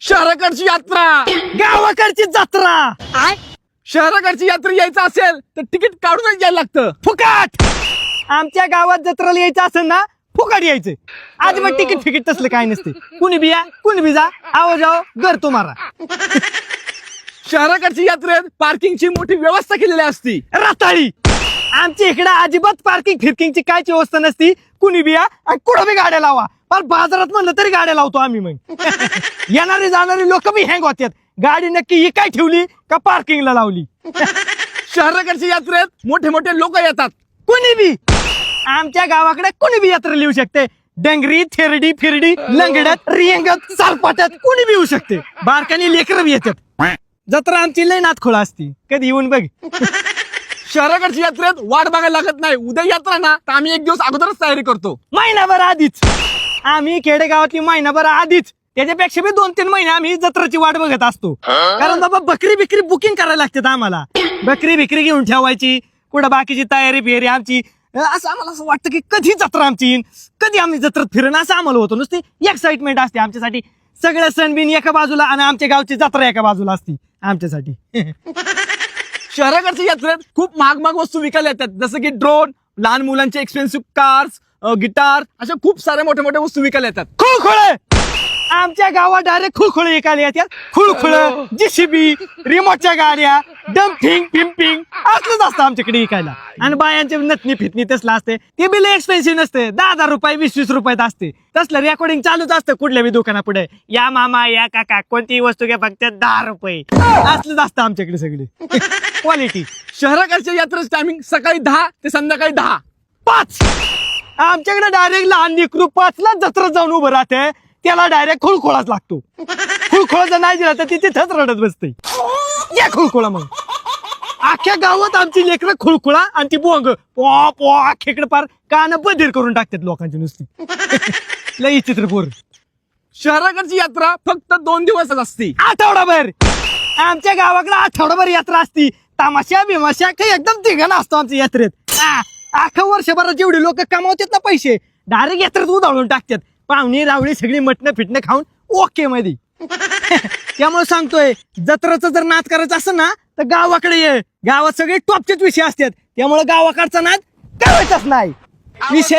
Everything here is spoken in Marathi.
शहराकडची यात्रा, गावाकडची जत्रा, शहराकडची यात्रा यायचं असेल तर तिकीट काढूनच यायला लागतं. फुकट. आमच्या गावात जत्रेला यायचं असेल ना फुकट यायचं. आज मग तिकीट फिकीट तसलं काय नसते. कुणी बी या कुणी बी जा, आव जाओ घर तुम्हाला. शहराकडची यात्रेत पार्किंगची मोठी व्यवस्था केलेली असती. रताळी. आमच्या इकडे अजिबात पार्किंग फिरकिंगची कायची व्यवस्था नसती. कुणी बी या आणि कुठं बी गाड्या लावा. पण बाजारात म्हणलं तरी गाड्या लावतो आम्ही. मग येणारे जाणारे लोक बी हँग होतात. गाडी नक्की ही काय ठेवली का पार्किंगला लावली. शहराकडच्या यात्रेत मोठे मोठे लोक येतात. कुणी बी. आमच्या गावाकडे कुणी बी यात्रा लिहू शकते. डंगरी थेरडी फिरडी लंगडत रिंगत सालपाट्यात कुणी बी येऊ शकते. बारकानी लेकर बी येतात. जत्रा आमची लय नातखोळा असती. कधी येऊन बघ. शहराकडच्या यात्रेत वाट बघायला लागत नाही. उद्या यात्रा ना तर आम्ही एक दिवस अगोदरच तयारी करतो. महिनाभर आधीच. आम्ही खेडेगावातली महिनाभर आधीच, त्याच्यापेक्षा बी 2-3 महिने आम्ही जत्राची वाट बघत असतो. कारण बाबा बकरी बिकरी बुकिंग करायला लागतात आम्हाला. बकरी बिकरी घेऊन ठेवायची. कुठं बाकीची तयारी फेरी आमची. असं आम्हाला असं वाटतं की कधी जत्रा आमची येईन, कधी आम्ही जत्रात फिरण, असं आम्हाला होतं. नुसती एक्साइटमेंट असते आमच्यासाठी. सगळं सण बिन एका बाजूला आणि आमच्या गावची जत्रा एका बाजूला असती आमच्यासाठी. शहराकडच्या यात्रेत खूप महाग महाग वस्तू विकायला येतात. जसं की ड्रोन, लहान मुलांचे एक्सपेन्सिव्ह कार्स, गिटार, अशा खूप साऱ्या मोठ्या मोठ्या वस्तू विकायला येतात. खुळखुळ. आमच्या गावात डायरेक्ट खुळखुळ विकायला येतात. खुळखुळ, जीसीबी, रिमोटच्या गाड्या, डम्पिंग पिंपिंग असलंच असतं आमच्याकडे विकायला. आणि बायांचे नथनी फितनी तसलं असते. ते बिल एक्सपेन्सिव्ह नसते. 10,000 रुपये 20-20 रुपयात असते. तसलं रेकॉर्डिंग चालूच असतं कुठल्या बी दुकाना पुढे. या मामा या काका कोणतीही वस्तू घ्या फक्त 10 रुपये. असलंच असतं आमच्याकडे सगळे. क्वालिटी. शहराकडच्या यात्रेचं टायमिंग सकाळी 10 ते संध्याकाळी 10-5. आमच्याकडे डायरेक्ट लहान लेकरू 5ला जत्रा जाऊन उभं राहते. त्याला डायरेक्ट खुळखुळाच लागतो. खुळखुळा जर नाही दिला तर ती तिथंच रडत बसते. या खुळखुळा. मग अख्ख्या गावात आमची लेकरं खुळखुळा आणि ती बोंग पो पो अख्ख्याकडे पार कान बधीर करून टाकतात लोकांची नुसती. लई चित्र पोर. शहराकडची यात्रा फक्त 2 दिवसच असते. आठवडाभर. आमच्या गावाकडे आठवडाभर यात्रा असती. तमाशा बिमाशा काही एकदम तिघांना असतो आमच्या यात्रेत. अख्खा वर्षभरात जेवढे लोक कमावतात ना पैसे डायरेक्ट यात्रेत उधळून टाकतात. पाहुणी रावळी सगळी मटणं फिटणं खाऊन ओके मध्ये. त्यामुळे सांगतोय जत्राचा जर नाद करायचा असेल ना तर गावाकडे ये. गावात सगळे टॉपचेच विषय असतात. त्यामुळे गावाकडचा नाद करायचाच नाही. विषय